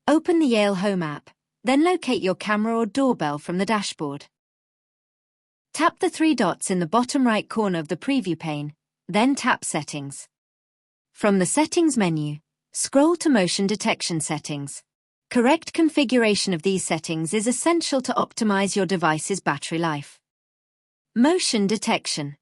Open the Yale Home app, then locate your camera or doorbell from the dashboard. Tap the three dots in the bottom right corner of the preview pane, then tap Settings. From the Settings menu, scroll to Motion Detection Settings. Correct configuration of these settings is essential to optimize your device's battery life. Motion detection.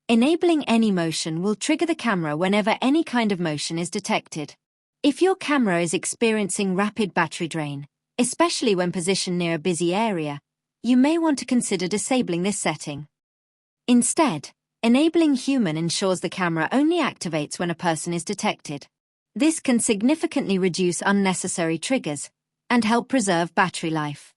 Enabling any motion will trigger the camera whenever any kind of motion is detected. If your camera is experiencing rapid battery drain, especially when positioned near a busy area, you may want to consider disabling this setting. Instead, enabling human ensures the camera only activates when a person is detected. This can significantly reduce unnecessary triggers and help preserve battery life.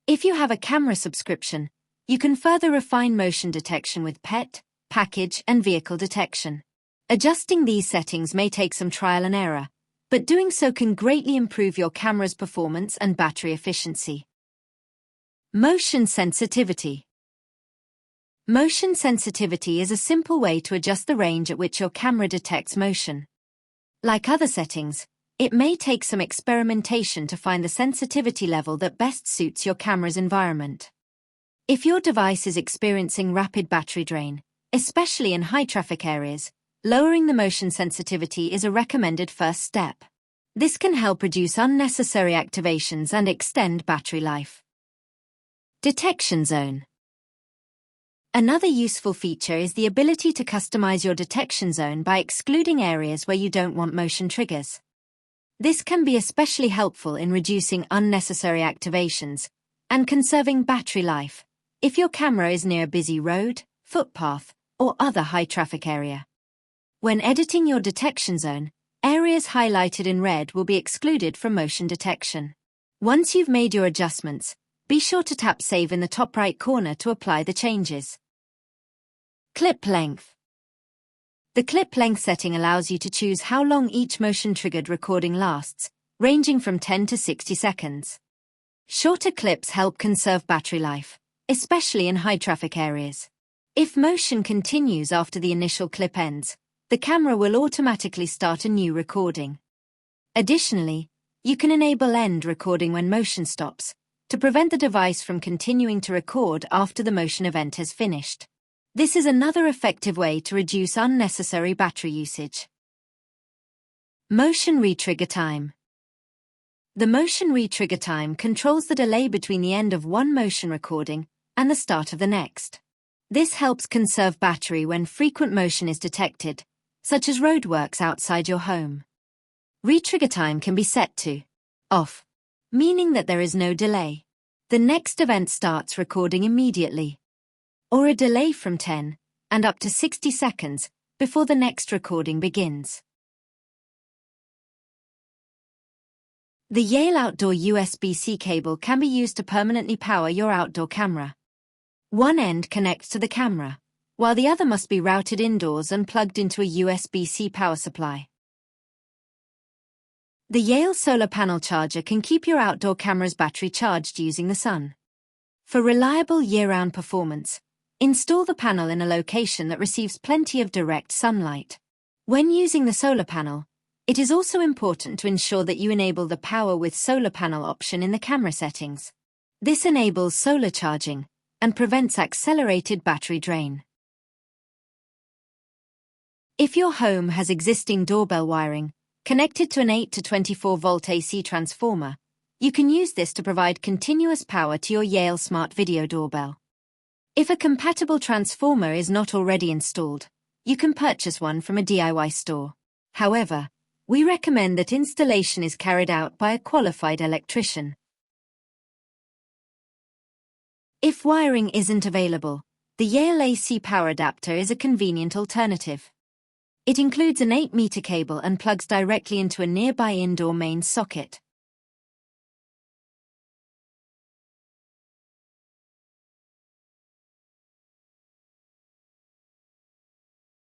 If you have a camera subscription, you can further refine motion detection with pet, package, and vehicle detection. Adjusting these settings may take some trial and error, but doing so can greatly improve your camera's performance and battery efficiency. Motion sensitivity. Motion sensitivity is a simple way to adjust the range at which your camera detects motion. Like other settings, it may take some experimentation to find the sensitivity level that best suits your camera's environment. If your device is experiencing rapid battery drain, especially in high-traffic areas, lowering the motion sensitivity is a recommended first step. This can help reduce unnecessary activations and extend battery life. Detection zone. Another useful feature is the ability to customize your detection zone by excluding areas where you don't want motion triggers. This can be especially helpful in reducing unnecessary activations and conserving battery life if your camera is near a busy road, footpath, or other high-traffic area. When editing your detection zone, areas highlighted in red will be excluded from motion detection. Once you've made your adjustments, be sure to tap Save in the top right corner to apply the changes. Clip length. The clip length setting allows you to choose how long each motion-triggered recording lasts, ranging from 10 to 60 seconds. Shorter clips help conserve battery life, especially in high-traffic areas. If motion continues after the initial clip ends, the camera will automatically start a new recording. Additionally, you can enable end recording when motion stops, to prevent the device from continuing to record after the motion event has finished. This is another effective way to reduce unnecessary battery usage. Motion retrigger time. The motion retrigger time controls the delay between the end of one motion recording and the start of the next. This helps conserve battery when frequent motion is detected, such as roadworks outside your home. Retrigger time can be set to off, meaning that there is no delay. The next event starts recording immediately. Or a delay from 10 and up to 60 seconds before the next recording begins. The Yale Outdoor USB-C cable can be used to permanently power your outdoor camera. One end connects to the camera, while the other must be routed indoors and plugged into a USB-C power supply. The Yale solar panel charger can keep your outdoor camera's battery charged using the sun. For reliable year-round performance, install the panel in a location that receives plenty of direct sunlight. When using the solar panel, it is also important to ensure that you enable the Power with Solar Panel option in the camera settings. This enables solar charging and prevents accelerated battery drain. If your home has existing doorbell wiring connected to an 8 to 24 volt AC transformer, you can use this to provide continuous power to your Yale Smart Video Doorbell. If a compatible transformer is not already installed, you can purchase one from a DIY store. However, we recommend that installation is carried out by a qualified electrician. If wiring isn't available, the Yale AC power adapter is a convenient alternative. It includes an 8-meter cable and plugs directly into a nearby indoor mains socket.